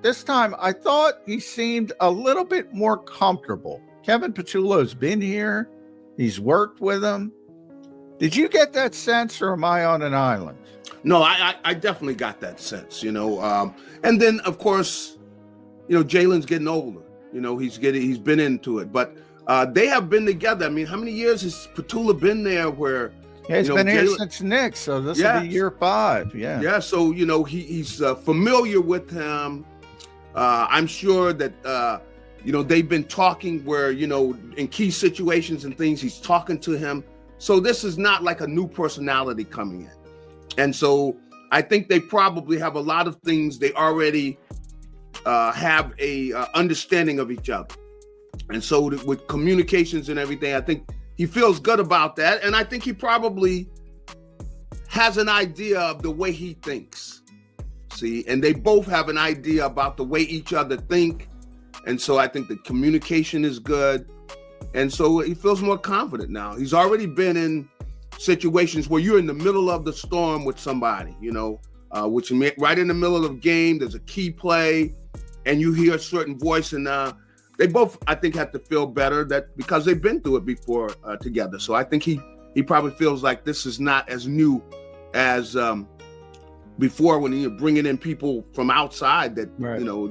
this time I thought he seemed a little bit more comfortable. Kevin Patullo's been here. He's worked with him. Did you get that sense, or am I on an island? No, I definitely got that sense, and then of course, Jalen's getting older. He's been into it, but they have been together. I mean, how many years has Patullo been there? Where he's been here since Nick, so this will be year 5. Yeah, yeah. So he's familiar with him. I'm sure that they've been talking where in key situations and things, he's talking to him. So this is not like a new personality coming in. And so I think they probably have a lot of things they already have a understanding of each other. And so with communications and everything, I think he feels good about that. And I think he probably has an idea of the way he thinks. See, and they both have an idea about the way each other think. And so I think the communication is good. And so he feels more confident now. He's already been in situations where you're in the middle of the storm with somebody, which right in the middle of the game, there's a key play and you hear a certain voice, and they both, I think, have to feel better that because they've been through it before together. So I think he probably feels like this is not as new as before when you're bringing in people from outside that,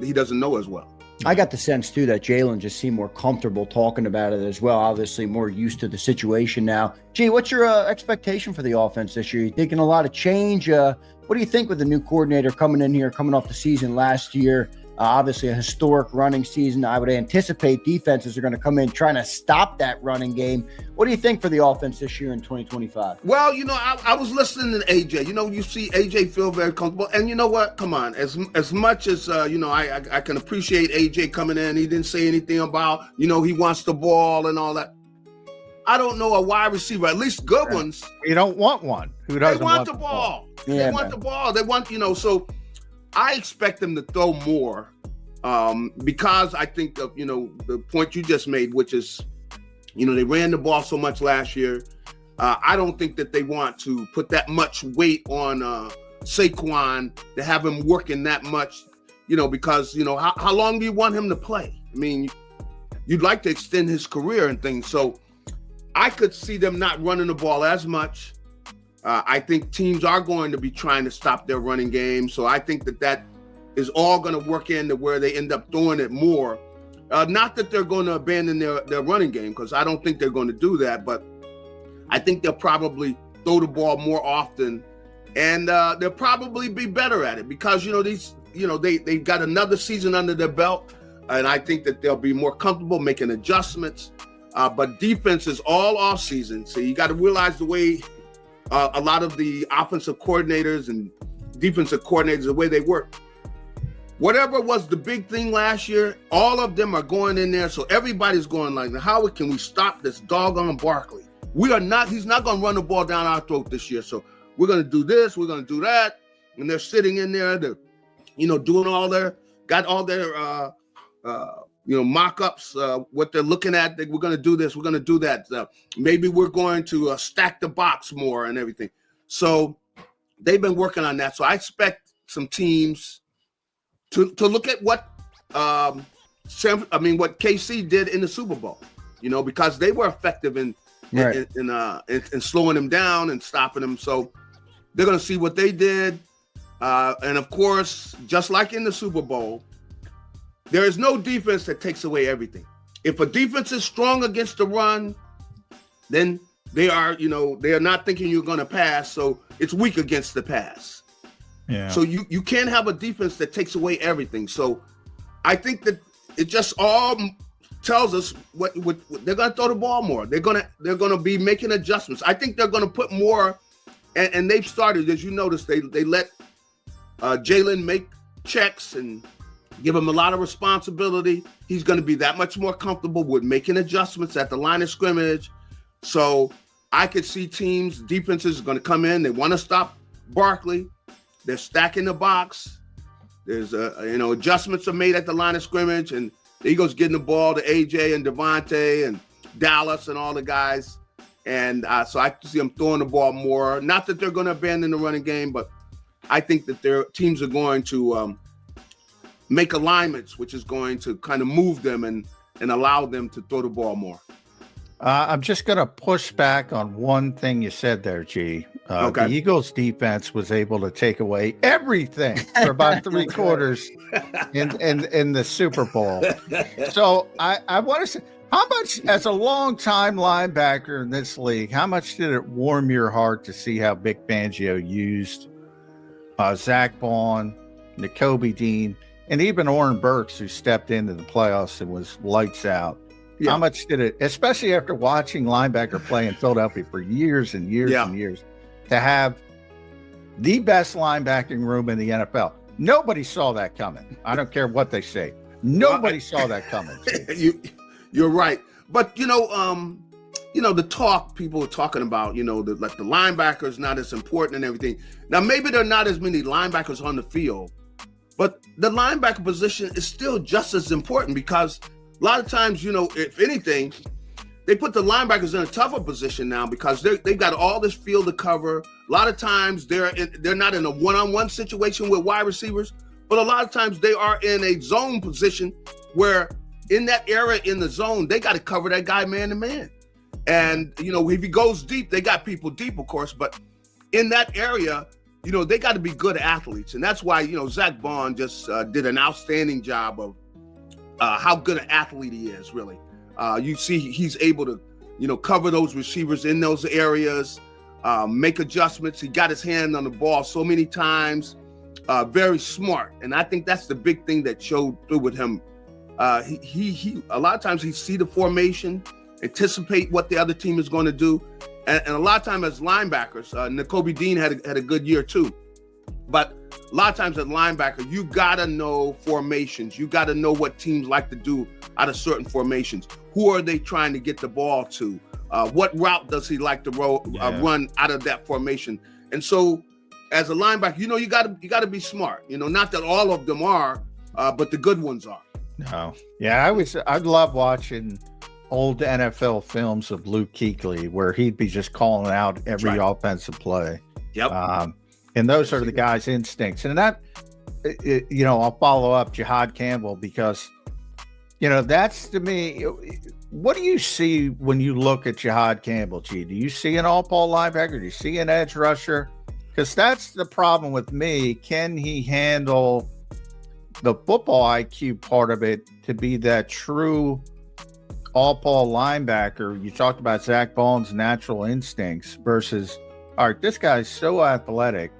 he doesn't know as well. I got the sense, too, that Jalen just seemed more comfortable talking about it as well. Obviously, more used to the situation now. Gee, what's your expectation for the offense this year? You thinking a lot of change? What do you think with the new coordinator coming in here, coming off the season last year? Obviously, a historic running season. I would anticipate defenses are going to come in trying to stop that running game. What do you think for the offense this year in 2025? Well, I was listening to AJ. You see AJ feel very comfortable. And you know what? Come on. As much as, I can appreciate AJ coming in. He didn't say anything about, he wants the ball and all that. I don't know a wide receiver, at least good ones. You don't want one. Who doesn't want the ball? They want the ball. They want, so I expect them to throw more because I think of, the point you just made, which is, they ran the ball so much last year. I don't think that they want to put that much weight on Saquon to have him working that much, because, how long do you want him to play? I mean, you'd like to extend his career and things. So I could see them not running the ball as much. I think teams are going to be trying to stop their running game. So I think that is all going to work into where they end up throwing it more. Not that they're going to abandon their running game, because I don't think they're going to do that. But I think they'll probably throw the ball more often, and they'll probably be better at it because, they've got another season under their belt. And I think that they'll be more comfortable making adjustments. But defense is all off season. So you got to realize the way a lot of the offensive coordinators and defensive coordinators, the way they work. Whatever was the big thing last year, all of them are going in there. So everybody's going like, how can we stop this doggone Barkley? He's not going to run the ball down our throat this year. So we're going to do this, we're going to do that. And they're sitting in there, they're, doing got all their, mock-ups, what they're looking at. We're going to do this, we're going to do that. Maybe we're going to stack the box more and everything. So they've been working on that. So I expect some teams to look at what KC did in the Super Bowl, because they were effective in slowing them down and stopping them. So they're going to see what they did. And of course, just like in the Super Bowl, there is no defense that takes away everything. If a defense is strong against the run, then they are not thinking you're going to pass. So it's weak against the pass. Yeah. So you can't have a defense that takes away everything. So I think that it just all tells us what they're going to throw the ball more. They're going to be making adjustments. I think they're going to put more, and they've started, as you notice, they let Jalen make checks and give him a lot of responsibility. He's going to be that much more comfortable with making adjustments at the line of scrimmage. So I could see defenses are going to come in. They want to stop Barkley. They're stacking the box. There's adjustments are made at the line of scrimmage, and the Eagles getting the ball to AJ and Devontae and Dallas and all the guys. And so I see them throwing the ball more. Not that they're going to abandon the running game, but I think that their teams are going to make alignments, which is going to kind of move them and allow them to throw the ball more. I'm just going to push back on one thing you said there, G. Okay. The Eagles defense was able to take away everything for about 3 quarters in the Super Bowl. So I want to say, how much, as a long-time linebacker in this league, how much did it warm your heart to see how Vic Fangio used Zach Baun, Nakobe Dean, and even Oren Burks, who stepped into the playoffs and was lights out? Yeah. How much did it, especially after watching linebacker play in Philadelphia for years and years and years, to have the best linebacking room in the NFL? Nobody saw that coming. I don't care what they say. Nobody saw that coming. You're right. But, the talk people were talking about, the linebackers not as important and everything. Now, maybe there are not as many linebackers on the field, but the linebacker position is still just as important, because a lot of times, if anything, they put the linebackers in a tougher position now because they've got all this field to cover. A lot of times they're not in a one-on-one situation with wide receivers, but a lot of times they are in a zone position where in that area in the zone, they got to cover that guy man to man. And, if he goes deep, they got people deep, of course, but in that area, they got to be good athletes. And that's why, Zach Baun just did an outstanding job of how good an athlete he is, really. You see he's able to, cover those receivers in those areas, make adjustments. He got his hand on the ball so many times, very smart. And I think that's the big thing that showed through with him. He a lot of times he see the formation, anticipate what the other team is going to do. And a lot of times as linebackers, Nakobe Dean had a good year too. But a lot of times as linebacker, you got to know formations. You got to know what teams like to do out of certain formations. Who are they trying to get the ball to? What route does he like to run out of that formation? And so as a linebacker, you got to be smart. Not that all of them are, but the good ones are. No. Yeah, I'd love watching old NFL films of Luke Kuechly where he'd be just calling out every offensive play. Yep. And those are the guy's instincts. And that, I'll follow up Jihad Campbell because, that's to me, what do you see when you look at Jihad Campbell, G? Do you see an all-Paul linebacker? Do you see an edge rusher? Because that's the problem with me. Can he handle the football IQ part of it to be that true all-Paul linebacker? You talked about Zach Baun's natural instincts versus, all right, this guy's so athletic.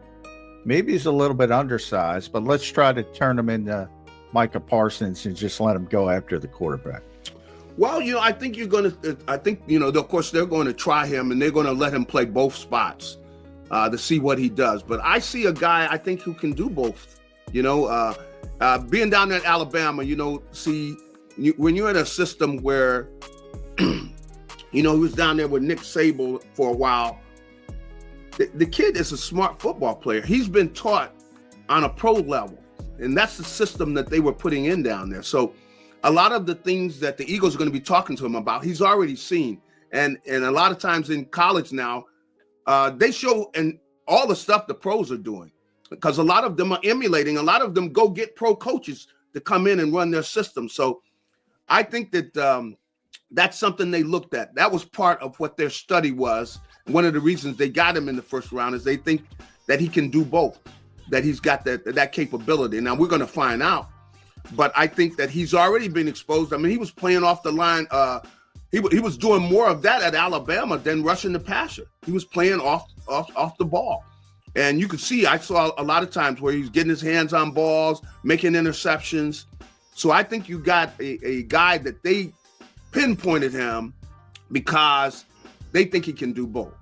Maybe he's a little bit undersized, but let's try to turn him into Micah Parsons and just let him go after the quarterback. Well, I think of course, they're going to try him and they're going to let him play both spots to see what he does. But I see a guy, I think, who can do both. Being down there in Alabama, when you're in a system where, he was down there with Nick Sable for a while, the kid is a smart football player. He's been taught on a pro level, and that's the system that they were putting in down there. So a lot of the things that the Eagles are going to be talking to him about, he's already seen. And a lot of times in college now, they show and all the stuff the pros are doing, because a lot of them are emulating. A lot of them go get pro coaches to come in and run their system. So I think that that's something they looked at. That was part of what their study was. One of the reasons they got him in the first round is they think that he can do both, that he's got that capability. Now we're going to find out, but I think that he's already been exposed. I mean, he was playing off the line. He was doing more of that at Alabama than rushing the passer. He was playing off the ball. And you could see, I saw a lot of times where he's getting his hands on balls, making interceptions. So I think you got a guy that they pinpointed him because they think he can do both.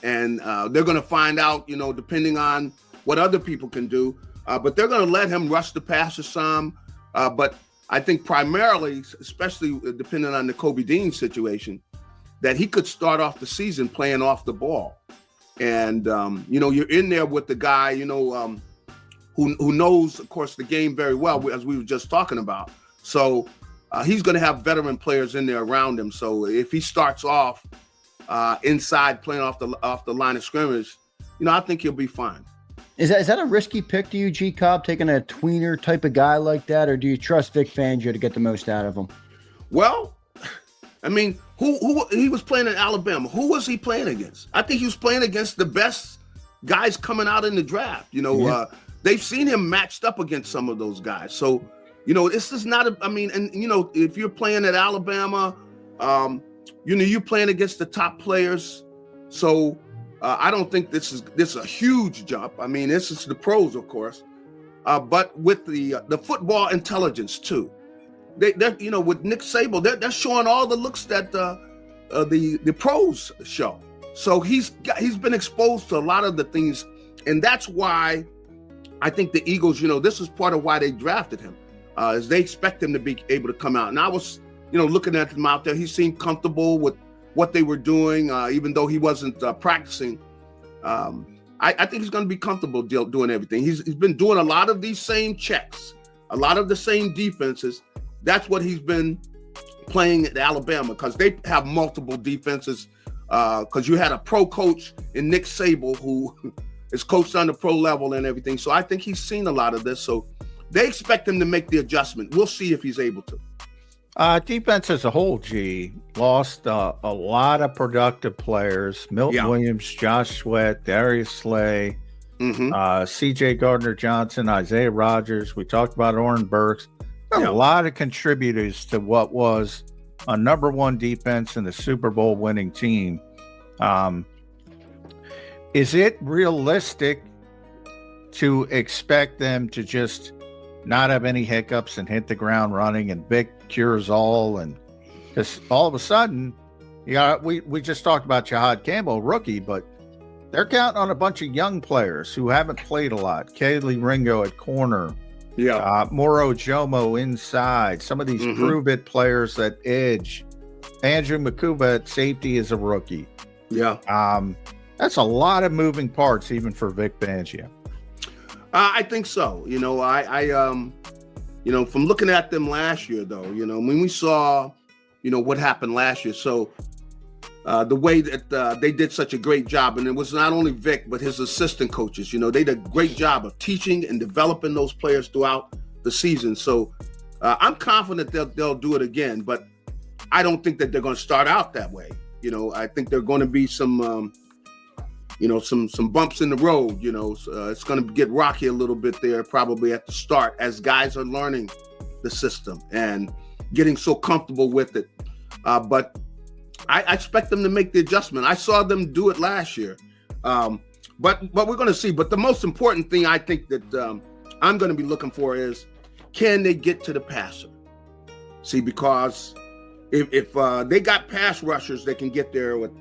And they're going to find out, depending on what other people can do. But they're going to let him rush the passer some. But I think primarily, especially depending on the Nakobe Dean situation, that he could start off the season playing off the ball. And, you're in there with the guy, who knows, of course, the game very well, as we were just talking about. So he's going to have veteran players in there around him. So if he starts off inside playing off the line of scrimmage, I think he'll be fine. Is that a risky pick to you, G Cobb, taking a tweener type of guy like that, or do you trust Vic Fangio to get the most out of him? Well, I mean, who he was playing in Alabama? Who was he playing against? I think he was playing against the best guys coming out in the draft. They've seen him matched up against some of those guys. So, this is not if you're playing at Alabama, you're playing against the top players. So I don't think this is a huge jump. I mean, this is the pros, of course, but with the football intelligence too. They're with Nick Saban, they're showing all the looks that the pros show. So he's been exposed to a lot of the things, and that's why I think the Eagles, this is part of why they drafted him, is they expect him to be able to come out. And I was, looking at him out there, he seemed comfortable with what they were doing, even though he wasn't practicing. I think he's going to be comfortable doing everything. He's been doing a lot of these same checks, a lot of the same defenses. That's what he's been playing at Alabama, because they have multiple defenses, because you had a pro coach in Nick Saban who is coached on the pro level and everything. So I think he's seen a lot of this. So they expect him to make the adjustment. We'll see if he's able to. Defense as a whole, G, lost a lot of productive players. Milton Williams, Josh Sweat, Darius Slay, C.J. Gardner-Johnson, Isaiah Rodgers. We talked about Oren Burks. A lot of contributors to what was a number one defense and the Super Bowl winning team. Is it realistic to expect them to just not have any hiccups and hit the ground running and Vic cures all? And because all of a sudden, we just talked about Jahad Campbell, rookie, but they're counting on a bunch of young players who haven't played a lot. Kaylee Ringo at corner. Moro Jomo inside. Some of these prove-it players at edge. Andrew Makuba at safety is a rookie. That's a lot of moving parts, even for Vic Fangio. I think so. From looking at them last year, though, when we saw, what happened last year. So the way that they did such a great job, and it was not only Vic, but his assistant coaches, they did a great job of teaching and developing those players throughout the season. So I'm confident they'll do it again, but I don't think that they're going to start out that way. I think there are going to be some bumps in the road. It's going to get rocky a little bit there, probably at the start, as guys are learning the system and getting so comfortable with it. But I expect them to make the adjustment. I saw them do it last year. But we're going to see. But the most important thing I think that I'm going to be looking for is, can they get to the passer? See, because if they got pass rushers, they can get there with,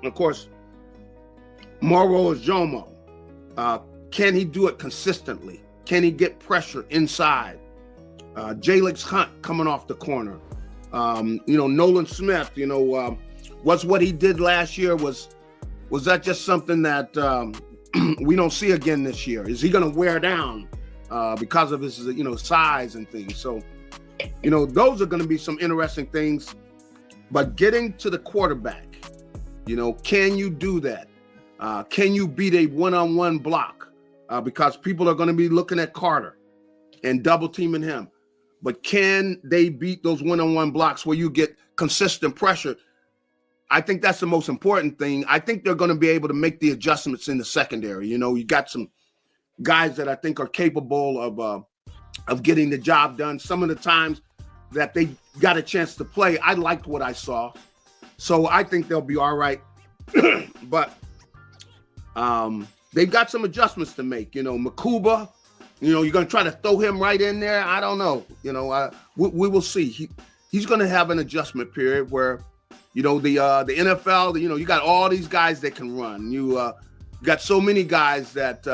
of course, Moro Jomo. Can he do it consistently? Can he get pressure inside? Jalen Hunt coming off the corner. Nolan Smith, was what he did last year, was that just something that we don't see again this year? Is he going to wear down because of his, size and things? So, those are going to be some interesting things. But getting to the quarterback, can you do that? Can you beat a one-on-one block? Because people are going to be looking at Carter and double teaming him. But can they beat those one-on-one blocks where you get consistent pressure? I think that's the most important thing. I think they're going to be able to make the adjustments in the secondary. You got some guys that I think are capable of getting the job done. Some of the times that they got a chance to play, I liked what I saw. So I think they'll be all right. But they've got some adjustments to make. Makuba, you're going to try to throw him right in there. I don't know. We will see. He's going to have an adjustment period where, the NFL, you got all these guys that can run. You got so many guys that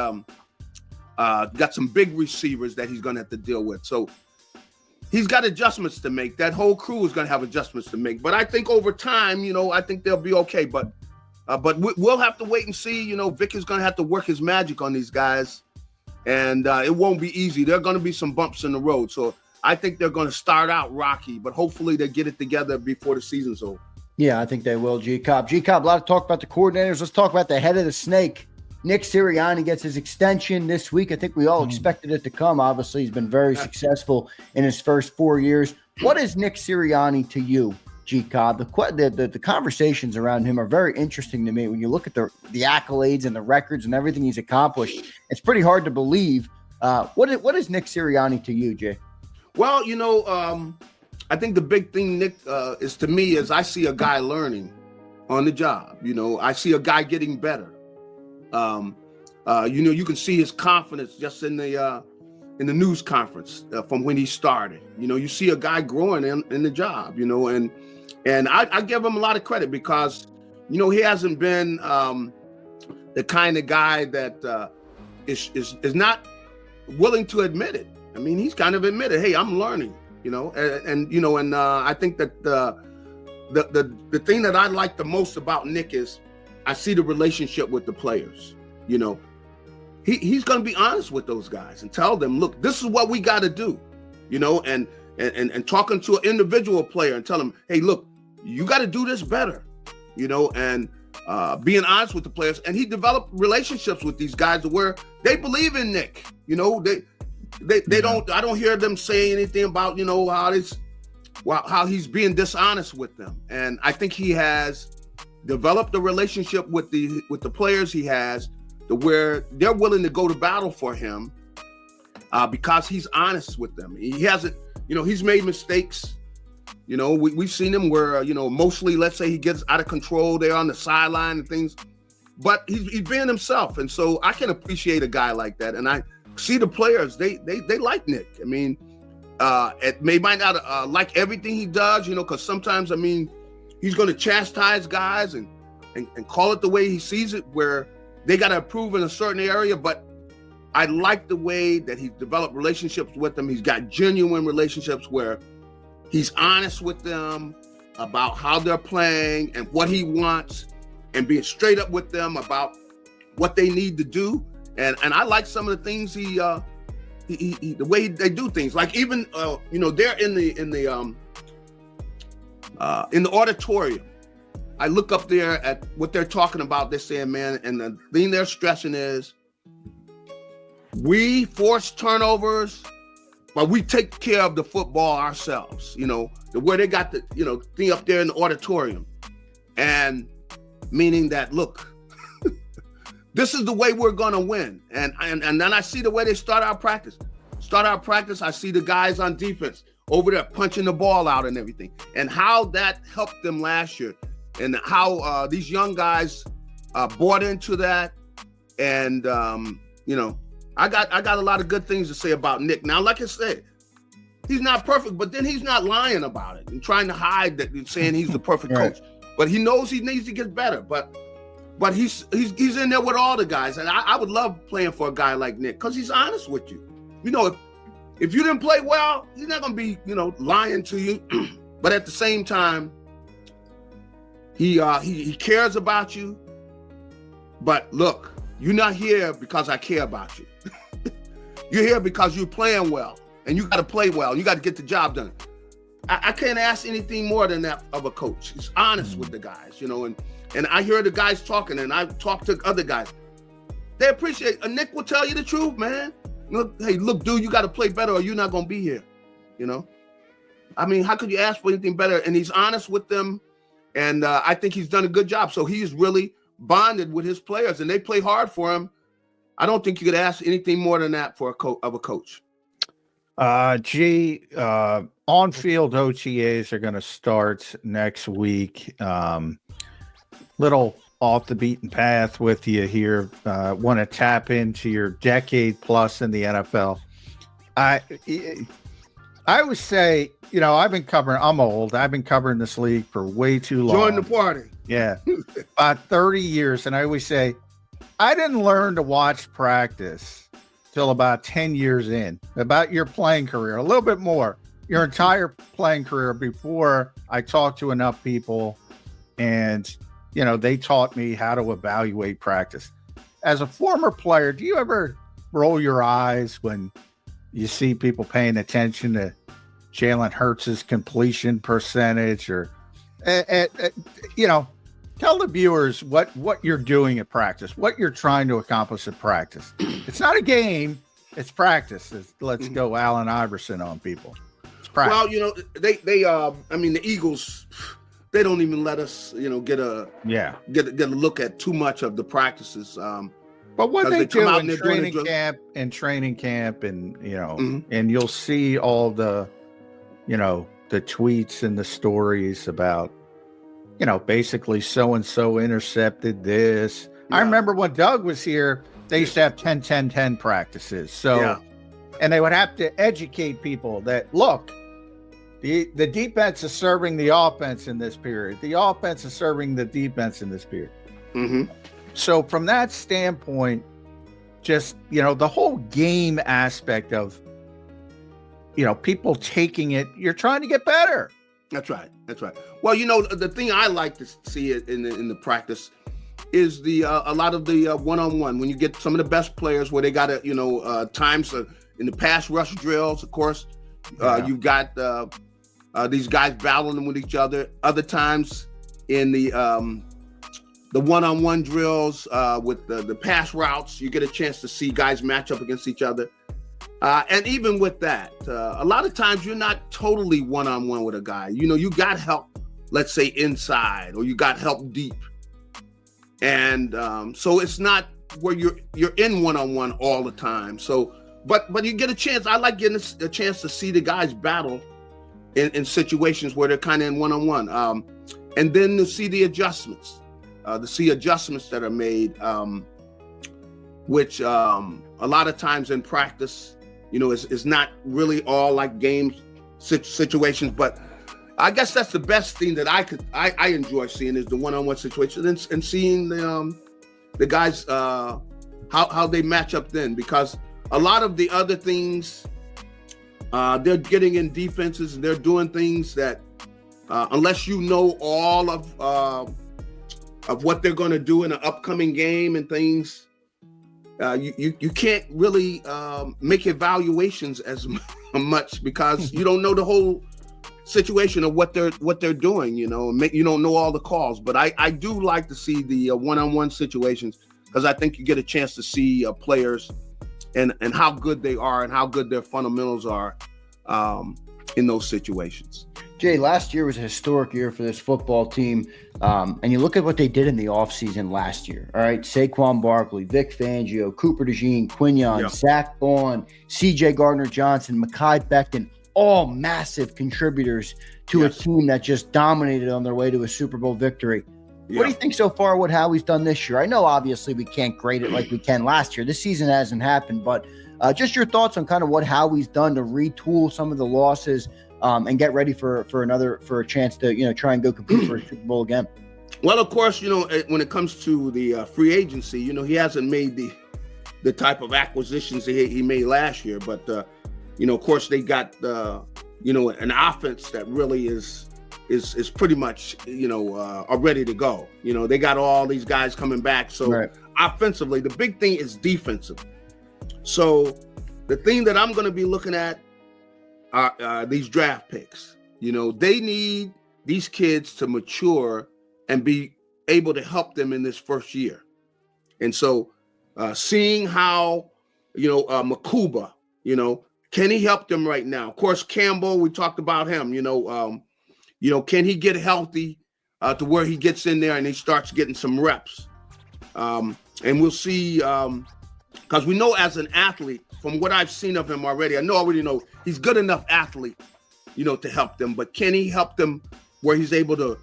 got some big receivers that he's going to have to deal with. So he's got adjustments to make. That whole crew is going to have adjustments to make. But I think over time, I think they'll be okay. But we'll have to wait and see. Vic is going to have to work his magic on these guys. And it won't be easy. There are going to be some bumps in the road. So I think they're going to start out rocky, but hopefully they get it together before the season's over. Yeah, I think they will, G-Cobb. G-Cobb, a lot of talk about the coordinators. Let's talk about the head of the snake. Nick Sirianni gets his extension this week. I think we all expected it to come. Obviously, he's been very successful in his first 4 years. What is Nick Sirianni to you, G-Cobb? The conversations around him are very interesting to me. When you look at the accolades and the records and everything he's accomplished, it's pretty hard to believe. What is Nick Sirianni to you, Jay? Well, I think the big thing, Nick, is to me is I see a guy learning on the job. I see a guy getting better. You can see his confidence just in the news conference from when he started. You see a guy growing in the job. And I give him a lot of credit because he hasn't been the kind of guy that is not willing to admit it. I mean, he's kind of admitted, hey, I'm learning. And I think that the thing that I like the most about Nick is I see the relationship with the players. He's going to be honest with those guys and tell them, look, this is what we got to do. And talking to an individual player and tell them, hey, look, you got to do this better. And being honest with the players. And he developed relationships with these guys where they believe in Nick. They don't. I don't hear them say anything about how he's being dishonest with them. And I think he has developed a relationship with the players he has to where they're willing to go to battle for him because he's honest with them. He hasn't. He's made mistakes. We've seen him where emotionally, let's say he gets out of control there on the sideline and things, but he's being himself. And so I can appreciate a guy like that. And I see the players, they like Nick. I mean, might not like everything he does, because sometimes, I mean, he's going to chastise guys and call it the way he sees it, where they got to improve in a certain area. But I like the way that he's developed relationships with them. He's got genuine relationships where he's honest with them about how they're playing and what he wants, and being straight up with them about what they need to do. And I like some of the things he the way they do things. Like even they're in the auditorium. I look up there at what they're talking about. They're saying, man, and the thing they're stressing is we force turnovers, but we take care of the football ourselves. Where they got the thing up there in the auditorium, and meaning that, look, this is the way we're gonna win. And then I see the way they start our practice. I see the guys on defense over there punching the ball out and everything, and how that helped them last year, and how these young guys bought into that. And I got a lot of good things to say about Nick. Now, like I said, he's not perfect, but then he's not lying about it and trying to hide that, saying he's the perfect coach. But he knows he needs to get better. But he's in there with all the guys, and I would love playing for a guy like Nick because he's honest with you. If you didn't play well, he's not going to be lying to you. But at the same time, he cares about you. But look, you're not here because I care about you. You're here because you're playing well, and you got to play well. You got to get the job done. I can't ask anything more than that of a coach. He's honest with the guys, and I hear the guys talking, and I talk to other guys. They appreciate it. Nick will tell you the truth, man. Look, hey, look, dude, you got to play better or you're not going to be here, I mean, how could you ask for anything better? And he's honest with them, and I think he's done a good job. So he's really bonded with his players, and they play hard for him. I don't think you could ask anything more than that for a coach. On-field OTAs are going to start next week. Little off the beaten path with you here. Want to tap into your decade plus in the NFL. I would say, I'm old. I've been covering this league for way too long. Join the party. Yeah. About 30 years. And I always say, I didn't learn to watch practice till about 10 years in, about your playing career, a little bit more, your entire playing career, before I talked to enough people and, they taught me how to evaluate practice. As a former player, do you ever roll your eyes when you see people paying attention to Jalen Hurts' completion percentage, or, Tell the viewers what you're doing at practice, what you're trying to accomplish at practice. It's not a game, it's practice. Let's go Allen Iverson on people. It's practice. Well, they I mean, the Eagles, they don't even let us, get a look at too much of the practices. But what they do in training camp, and and you'll see all the, the tweets and the stories about, basically so-and-so intercepted this. Yeah. I remember when Doug was here, they used to have 10-10-10 practices. So, and they would have to educate people that, look, the defense is serving the offense in this period. The offense is serving the defense in this period. Mm-hmm. So from that standpoint, just, the whole game aspect of, people taking it, you're trying to get better. That's right. Well, the thing I like to see it in the practice is a lot of the one-on-one, when you get some of the best players where they got to, times in the pass rush drills, of course, you've got these guys battling with each other. Other times in the one-on-one drills with the pass routes, you get a chance to see guys match up against each other. And even with that, a lot of times you're not totally one-on-one with a guy. You got help, let's say inside, or you got help deep. And so it's not where you're in one-on-one all the time. So, but you get a chance. I like getting a chance to see the guys battle in situations where they're kind of in one-on-one. And then to see the adjustments, that are made, which a lot of times in practice, is not really all like game situations. But I guess that's the best thing that I enjoy seeing is the one-on-one situation and seeing the guys how they match up then, because a lot of the other things they're getting in defenses and they're doing things that unless you know all of what they're going to do in an upcoming game and things, you can't really make evaluations as much because you don't know the whole situation of what they're doing. You don't know all the calls. But I do like to see the one-on-one situations because I think you get a chance to see players and how good they are and how good their fundamentals are in those situations. Jay, last year was a historic year for this football team. And you look at what they did in the offseason last year. All right, Saquon Barkley, Vic Fangio, Cooper DeJean, Quinion, Zach Baun, CJ Gardner-Johnson, mekhi Becton, all massive contributors to a team that just dominated on their way to a Super Bowl victory. Yeah. What do you think so far what Howie's done this year? I know obviously we can't grade it like we can last year. This season hasn't happened, but just your thoughts on kind of what Howie's done to retool some of the losses and get ready for a chance to try and go compete for a Super Bowl again. Well, of course, when it comes to the free agency, he hasn't made the type of acquisitions he made last year, but of course they got an offense that really is pretty much are ready to go. They got all these guys coming back, so right. Offensively the big thing is defensive. So the thing that I'm going to be looking at are these draft picks. They need these kids to mature and be able to help them in this first year. And so seeing how, Makuba, can he help them right now? Of course, Campbell, we talked about him, can he get healthy to where he gets in there and he starts getting some reps? And we'll see, because we know as an athlete, from what I've seen of him already, I already know he's good enough athlete, to help them. But can he help them where he's able to,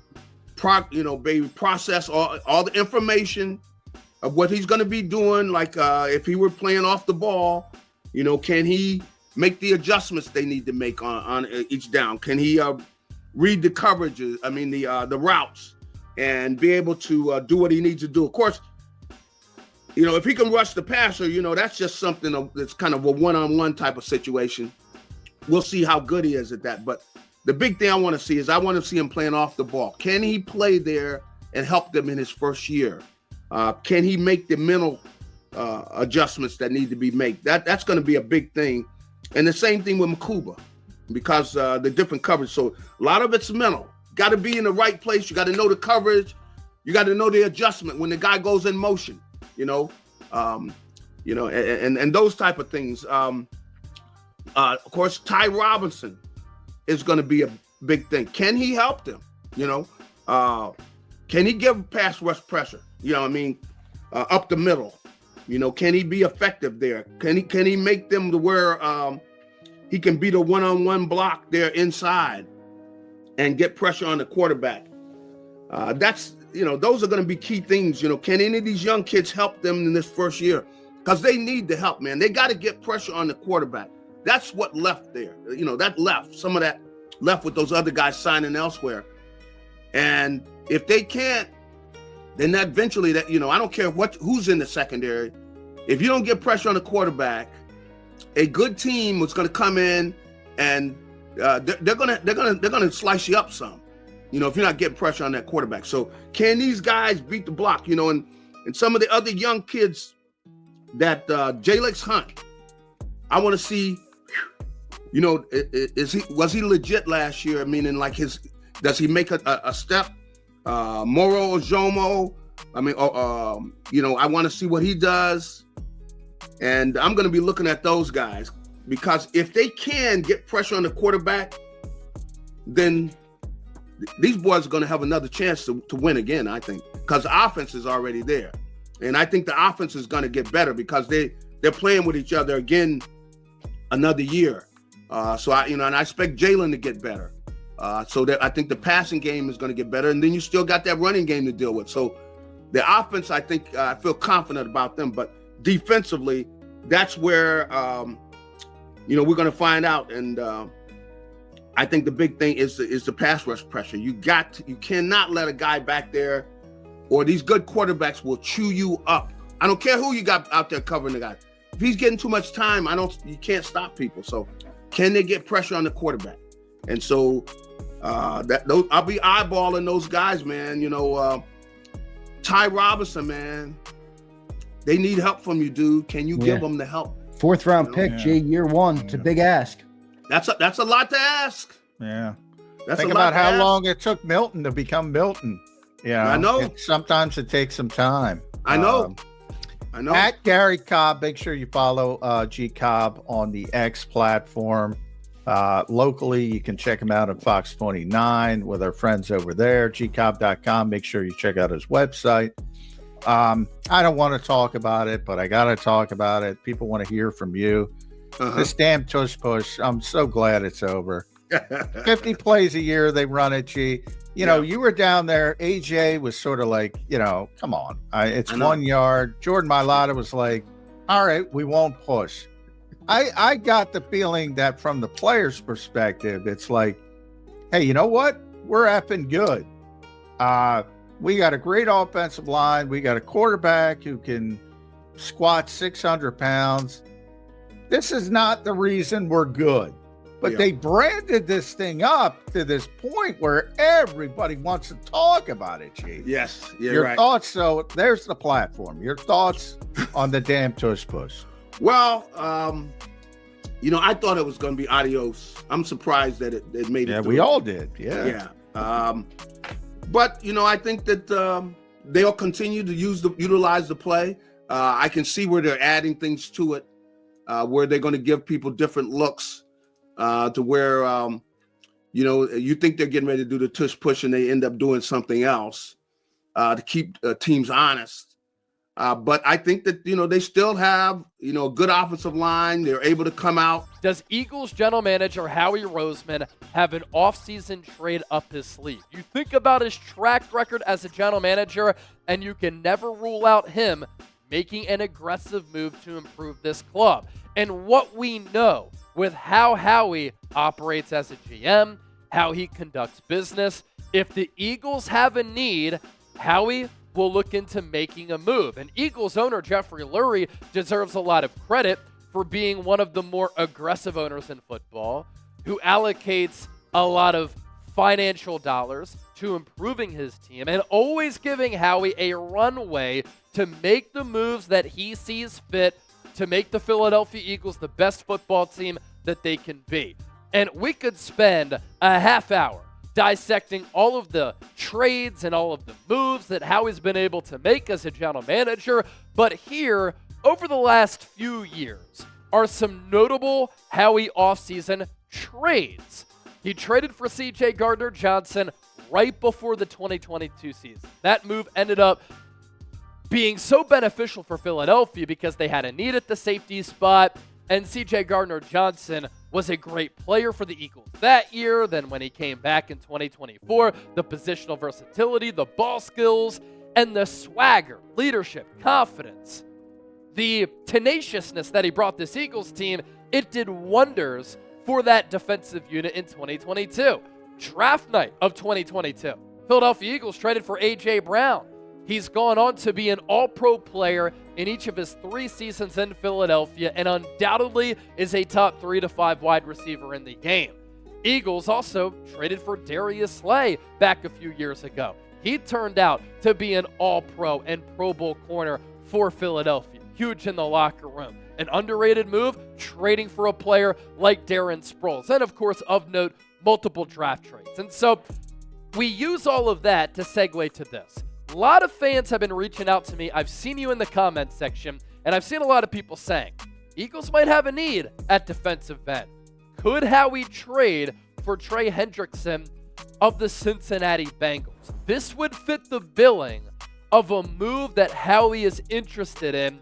process all the information of what he's going to be doing? Like if he were playing off the ball, can he make the adjustments they need to make on each down? Can he read the coverages? I mean, the routes, and be able to do what he needs to do. Of course, if he can rush the passer, that's just something that's kind of a one-on-one type of situation. We'll see how good he is at that. But the big thing I want to see is I want to see him playing off the ball. Can he play there and help them in his first year? Can he make the mental adjustments that need to be made? That's going to be a big thing. And the same thing with Makuba, because the different coverage. So a lot of it's mental. Got to be in the right place. You got to know the coverage. You got to know the adjustment when the guy goes in motion, and those type of things. Of course, Ty Robinson is going to be a big thing. Can he help them? Can he give pass rush pressure? Up the middle. Can he be effective there? Can he make them to where he can beat a one-on-one block there inside and get pressure on the quarterback? Those are going to be key things. Can any of these young kids help them in this first year? Because they need the help, man. They got to get pressure on the quarterback. That's what left there. That left. Some of that left with those other guys signing elsewhere. And if they can't, then that eventually I don't care who's in the secondary. If you don't get pressure on the quarterback, a good team was going to come in and they're gonna slice you up some. If you're not getting pressure on that quarterback. So can these guys beat the block? And some of the other young kids that J-Lex Hunt, I want to see. Was he legit last year? Meaning like does he make a step? Moro Ojomo. I want to see what he does. And I'm going to be looking at those guys because if they can get pressure on the quarterback, then these boys are going to have another chance to win again, I think, because the offense is already there. And I think the offense is going to get better because they're playing with each other again another year. So I expect Jalen to get better. So that I think the passing game is going to get better. And then you still got that running game to deal with. So the offense, I think, I feel confident about them. But defensively, that's where, we're going to find out. And I think the big thing is the pass rush pressure. You cannot let a guy back there, or these good quarterbacks will chew you up. I don't care who you got out there covering the guy. If he's getting too much time, you can't stop people. So can they get pressure on the quarterback? And so I'll be eyeballing those guys, man. Ty Robinson, man, they need help from you, dude. Can you give them the help? 4th round pick, G, year 1. It's a big ask. That's a lot to ask. Yeah. Think about how long it took Milton to become Milton. Yeah. I know. Sometimes it takes some time. I know. At Gary Cobb, make sure you follow G Cobb on the X platform. Locally, you can check him out at Fox 29 with our friends over there, gcobb.com. Make sure you check out his website. I don't want to talk about it, but I got to talk about it. People want to hear from you. This damn tush push, I'm so glad it's over. 50 plays a year, they run it, G. You were down there. AJ was sort of like, come on. It's 1 yard. Jordan Mailata was like, all right, we won't push. I got the feeling that from the player's perspective, it's like, hey, you know what? We're effing good. We got a great offensive line. We got a quarterback who can squat 600 pounds. This is not the reason we're good. But they branded this thing up to this point where everybody wants to talk about it, Chief. Yes. Your right. thoughts, so there's the platform. Your thoughts on the damn tush push. Well, I thought it was going to be adios. I'm surprised that it made it. Yeah, through. we all did. Yeah. But, I think that they'll continue to utilize the play. I can see where they're adding things to it, where they're going to give people different looks to where, you think they're getting ready to do the tush push and they end up doing something else to keep teams honest. But I think that, they still have, a good offensive line. They're able to come out. Does Eagles general manager Howie Roseman have an offseason trade up his sleeve? You think about his track record as a general manager, and you can never rule out him making an aggressive move to improve this club. And what we know with how Howie operates as a GM, how he conducts business, if the Eagles have a need, Howie will look into making a move. And Eagles owner Jeffrey Lurie deserves a lot of credit for being one of the more aggressive owners in football, who allocates a lot of financial dollars to improving his team and always giving Howie a runway to make the moves that he sees fit to make the Philadelphia Eagles the best football team that they can be. And we could spend a half hour dissecting all of the trades and all of the moves that Howie's been able to make as a general manager. But here, over the last few years, are some notable Howie offseason trades. He traded for C.J. Gardner-Johnson right before the 2022 season. That move ended up being so beneficial for Philadelphia because they had a need at the safety spot, and C.J. Gardner-Johnson was a great player for the Eagles that year. Then when he came back in 2024, the positional versatility, the ball skills, and the swagger, leadership, confidence, the tenaciousness that he brought this Eagles team, it did wonders for that defensive unit in 2022. Draft night of 2022, Philadelphia Eagles traded for A.J. Brown. He's gone on to be an all-pro player in each of his 3 seasons in Philadelphia and undoubtedly is a top 3 to 5 wide receiver in the game. Eagles also traded for Darius Slay back a few years ago. He turned out to be an all-pro and Pro Bowl corner for Philadelphia. Huge in the locker room. An underrated move, trading for a player like Darren Sproles. And of course, of note, multiple draft trades. And so we use all of that to segue to this. A lot of fans have been reaching out to me. I've seen you in the comments section, and I've seen a lot of people saying, Eagles might have a need at defensive end. Could Howie trade for Trey Hendrickson of the Cincinnati Bengals? This would fit the billing of a move that Howie is interested in,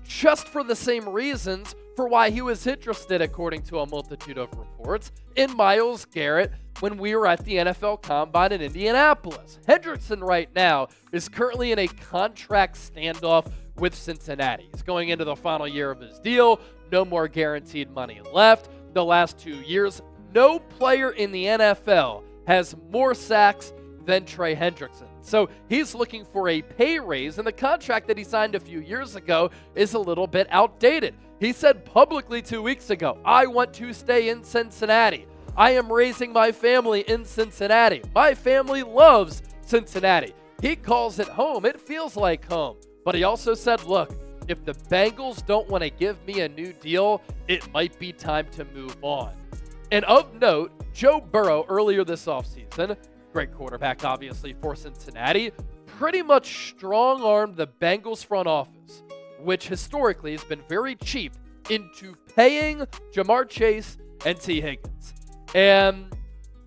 just for the same reasons for why he was interested, according to a multitude of reports, in Myles Garrett when we were at the NFL Combine in Indianapolis. Hendrickson right now is currently in a contract standoff with Cincinnati. He's going into the final year of his deal, no more guaranteed money left. The last 2 years, no player in the NFL has more sacks than Trey Hendrickson. So he's looking for a pay raise, and the contract that he signed a few years ago is a little bit outdated. He said publicly 2 weeks ago, I want to stay in Cincinnati. I am raising my family in Cincinnati. My family loves Cincinnati. He calls it home. It feels like home. But he also said, look, if the Bengals don't want to give me a new deal, it might be time to move on. And of note, Joe Burrow earlier this offseason, great quarterback obviously for Cincinnati, pretty much strong-armed the Bengals front office, which historically has been very cheap, into paying Jamar Chase and T. Higgins. And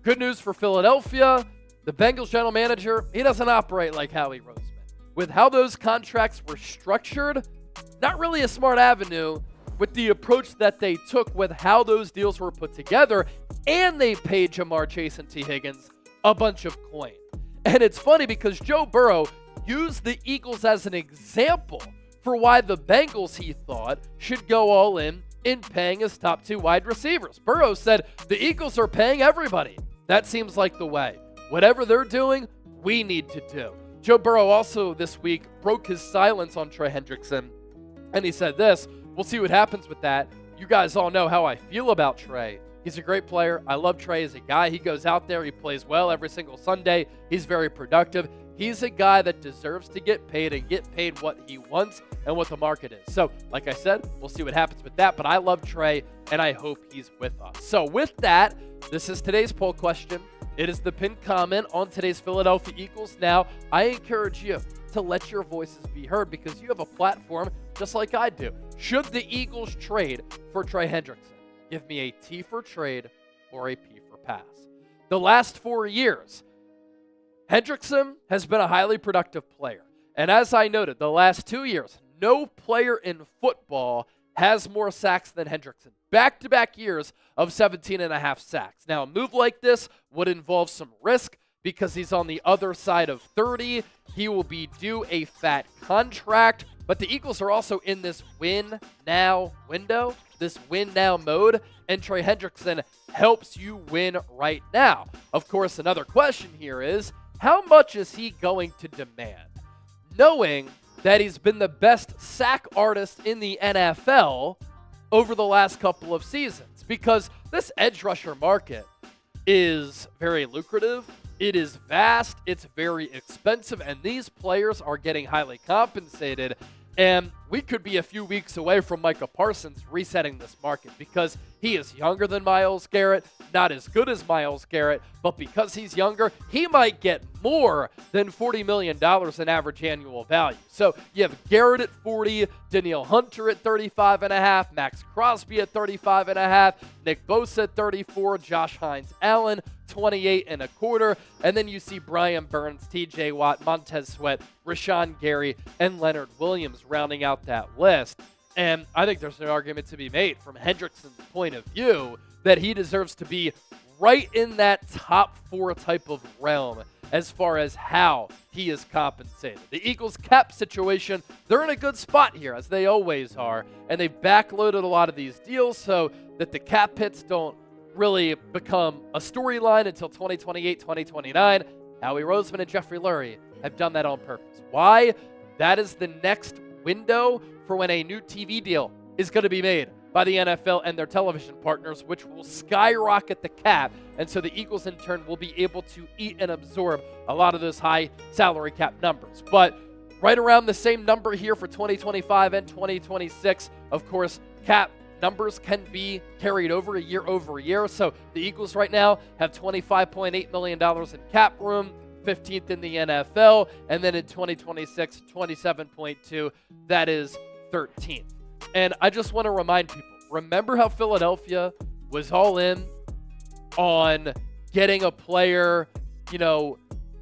good news for Philadelphia, the Bengals general manager, he doesn't operate like Howie Roseman. With how those contracts were structured, not really a smart avenue with the approach that they took with how those deals were put together, and they paid Jamar Chase and T. Higgins a bunch of coin. And it's funny because Joe Burrow used the Eagles as an example for why the Bengals, he thought, should go all in paying his top 2 wide receivers. Burrow said, the Eagles are paying everybody. That seems like the way. Whatever they're doing, we need to do. Joe Burrow also this week broke his silence on Trey Hendrickson, and he said this, we'll see what happens with that. You guys all know how I feel about Trey. He's a great player. I love Trey as a guy. He goes out there. He plays well every single Sunday. He's very productive. He's a guy that deserves to get paid and get paid what he wants and what the market is. So, like I said, we'll see what happens with that. But I love Trey, and I hope he's with us. So with that, this is today's poll question. It is the pinned comment on today's Philadelphia Eagles. Now, I encourage you to let your voices be heard because you have a platform just like I do. Should the Eagles trade for Trey Hendrickson? Give me a T for trade or a P for pass. The last 4 years, Hendrickson has been a highly productive player. And as I noted, the last 2 years, no player in football has more sacks than Hendrickson. Back-to-back years of 17.5 sacks. Now, a move like this would involve some risk because he's on the other side of 30. He will be due a fat contract. But the Eagles are also in this win-now window, this win-now mode, and Trey Hendrickson helps you win right now. Of course, another question here is, how much is he going to demand? Knowing that he's been the best sack artist in the NFL over the last couple of seasons, because this edge rusher market is very lucrative, it is vast, it's very expensive, and these players are getting highly compensated. And we could be a few weeks away from Micah Parsons resetting this market because he is younger than Myles Garrett, not as good as Myles Garrett, but because he's younger, he might get more than $40 million in average annual value. So you have Garrett at 40, Danielle Hunter at 35.5, Max Crosby at 35.5, Nick Bosa at 34, Josh Hines-Allen 28.25, and then you see Brian Burns, TJ Watt, Montez Sweat, Rashawn Gary, and Leonard Williams rounding out that list. And I think there's an argument to be made from Hendrickson's point of view that he deserves to be right in that top 4 type of realm as far as how he is compensated. The Eagles' cap situation, they're in a good spot here, as they always are, and they've backloaded a lot of these deals so that the cap hits don't really become a storyline until 2028, 2029. Howie Roseman and Jeffrey Lurie have done that on purpose. Why? That is the next window for when a new TV deal is going to be made by the NFL and their television partners, which will skyrocket the cap. And so the Eagles, in turn, will be able to eat and absorb a lot of those high salary cap numbers. But right around the same number here for 2025 and 2026, of course, cap numbers can be carried over year. So the Eagles right now have $25.8 million in cap room, 15th in the NFL, and then in 2026, 27.2, that is 13th. And I just want to remind people, remember how Philadelphia was all in on getting a player,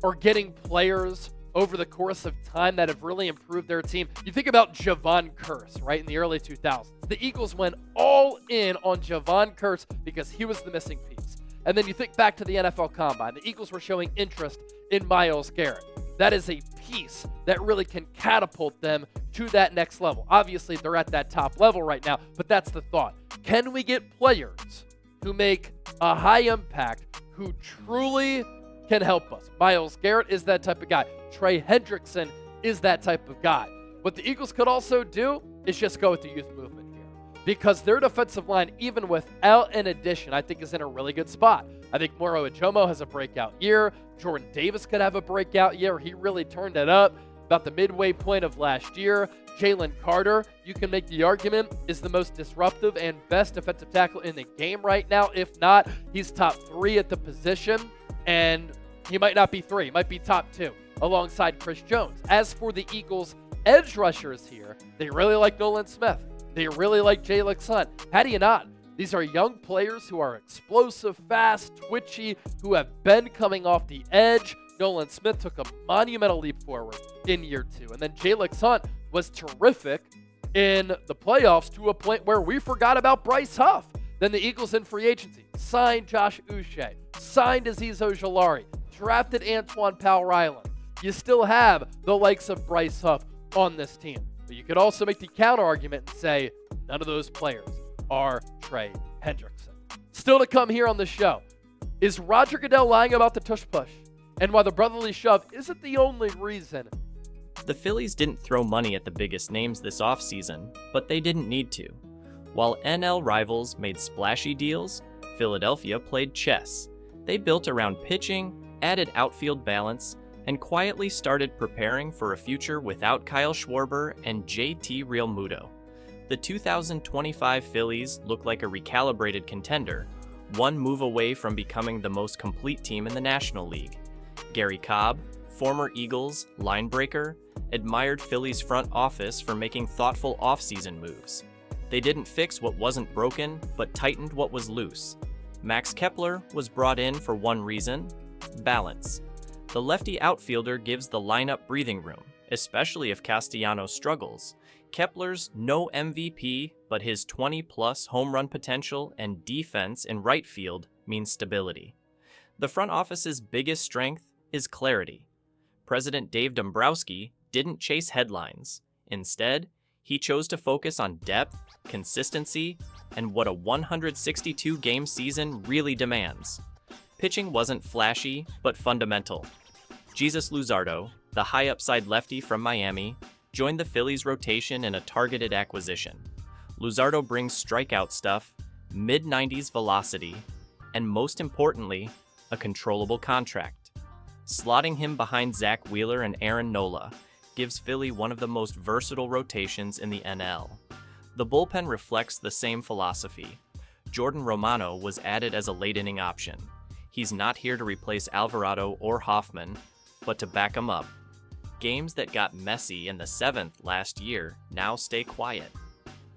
or getting players over the course of time that have really improved their team? You think about Javon Curse, right, in the early 2000s. The Eagles went all in on Javon Curse because he was the missing piece. And then you think back to the NFL Combine. The Eagles were showing interest in Myles Garrett. That is a piece that really can catapult them to that next level. Obviously, they're at that top level right now, but that's the thought. Can we get players who make a high impact, who truly can help us? Myles Garrett is that type of guy. Trey Hendrickson is that type of guy. What the Eagles could also do is just go with the youth movement here, because their defensive line, even without an addition, I think is in a really good spot. I think Moro Ajomo has a breakout year. Jordan Davis could have a breakout year. He really turned it up about the midway point of last year. Jalen Carter, you can make the argument, is the most disruptive and best defensive tackle in the game right now. If not, he's top 3 at the position, and he might not be 3, he might be top 2 alongside Chris Jones. As for the Eagles' edge rushers here, they really like Nolan Smith. They really like Jalen Hunt. How do you not? These are young players who are explosive, fast, twitchy, who have been coming off the edge. Nolan Smith took a monumental leap forward in year 2. And then Jalen Hunt was terrific in the playoffs to a point where we forgot about Bryce Huff. Then the Eagles in free agency signed Josh Uche, signed Azeez Ojulari, drafted Antoine Powell-Ryland. You still have the likes of Bryce Huff on this team. But you could also make the counter argument and say none of those players are Trey Hendrickson. Still to come here on the show, is Roger Goodell lying about the tush push and why the brotherly shove isn't the only reason? The Phillies didn't throw money at the biggest names this offseason, but they didn't need to. While NL rivals made splashy deals, Philadelphia played chess. They built around pitching, added outfield balance, and quietly started preparing for a future without Kyle Schwarber and JT Realmuto. The 2025 Phillies look like a recalibrated contender, one move away from becoming the most complete team in the National League. Gary Cobb, former Eagles linebreaker, admired Phillies' front office for making thoughtful offseason moves. They didn't fix what wasn't broken, but tightened what was loose. Max Kepler was brought in for one reason: balance. The lefty outfielder gives the lineup breathing room, especially if Castellanos struggles. Kepler's no MVP, but his 20-plus home run potential and defense in right field means stability. The front office's biggest strength is clarity. President Dave Dombrowski didn't chase headlines. Instead, he chose to focus on depth, consistency, and what a 162-game season really demands. Pitching wasn't flashy, but fundamental. Jesus Luzardo, the high-upside lefty from Miami, joined the Phillies' rotation in a targeted acquisition. Luzardo brings strikeout stuff, mid-90s velocity, and most importantly, a controllable contract. Slotting him behind Zach Wheeler and Aaron Nola, gives Philly one of the most versatile rotations in the NL. The bullpen reflects the same philosophy. Jordan Romano was added as a late-inning option. He's not here to replace Alvarado or Hoffman, but to back him up. Games that got messy in the 7th last year now stay quiet.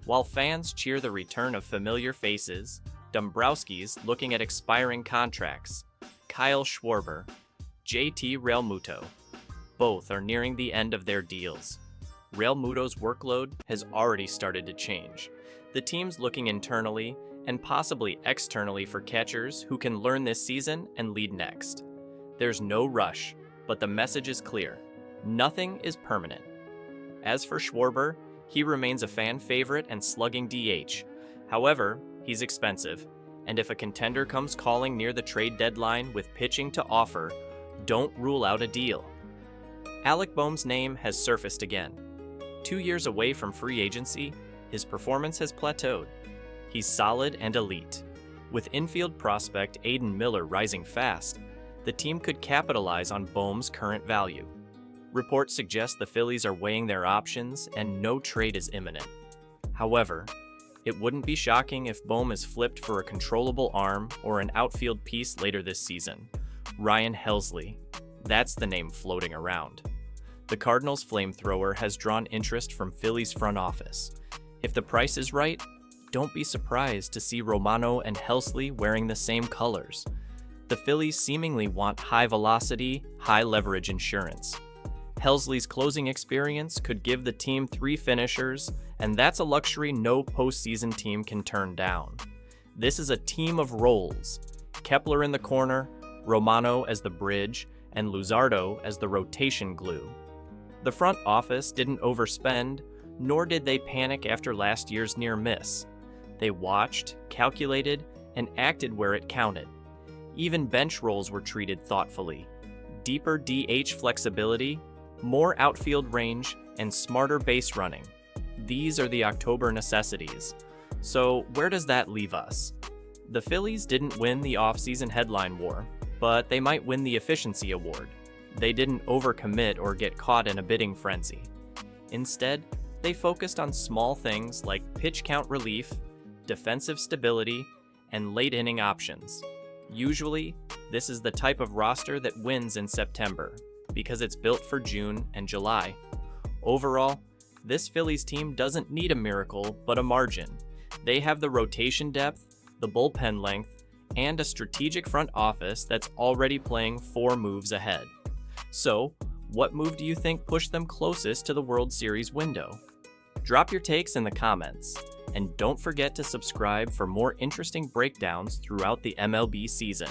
While fans cheer the return of familiar faces, Dombrowski's looking at expiring contracts. Kyle Schwarber, JT Realmuto. Both are nearing the end of their deals. Realmuto's workload has already started to change. The team's looking internally and possibly externally for catchers who can learn this season and lead next. There's no rush, but the message is clear. Nothing is permanent. As for Schwarber, he remains a fan favorite and slugging DH. However, he's expensive, and if a contender comes calling near the trade deadline with pitching to offer, don't rule out a deal. Alec Boehm's name has surfaced again. 2 years away from free agency, his performance has plateaued. He's solid and elite. With infield prospect Aiden Miller rising fast, the team could capitalize on Boehm's current value. Reports suggest the Phillies are weighing their options and no trade is imminent. However, it wouldn't be shocking if Boehm is flipped for a controllable arm or an outfield piece later this season. Ryan Helsley. That's the name floating around. The Cardinals' flamethrower has drawn interest from Phillies' front office. If the price is right, don't be surprised to see Romano and Helsley wearing the same colors. The Phillies seemingly want high-velocity, high-leverage insurance. Helsley's closing experience could give the team 3 finishers, and that's a luxury no postseason team can turn down. This is a team of roles. Kepler in the corner, Romano as the bridge, and Luzardo as the rotation glue. The front office didn't overspend, nor did they panic after last year's near miss. They watched, calculated, and acted where it counted. Even bench roles were treated thoughtfully. Deeper DH flexibility, more outfield range, and smarter base running. These are the October necessities. So where does that leave us? The Phillies didn't win the offseason headline war, but they might win the efficiency award. They didn't overcommit or get caught in a bidding frenzy. Instead, they focused on small things like pitch count relief, defensive stability, and late inning options. Usually, this is the type of roster that wins in September, because it's built for June and July. Overall, this Phillies team doesn't need a miracle, but a margin. They have the rotation depth, the bullpen length, and a strategic front office that's already playing 4 moves ahead. So, what move do you think pushed them closest to the World Series window? Drop your takes in the comments, and don't forget to subscribe for more interesting breakdowns throughout the MLB season.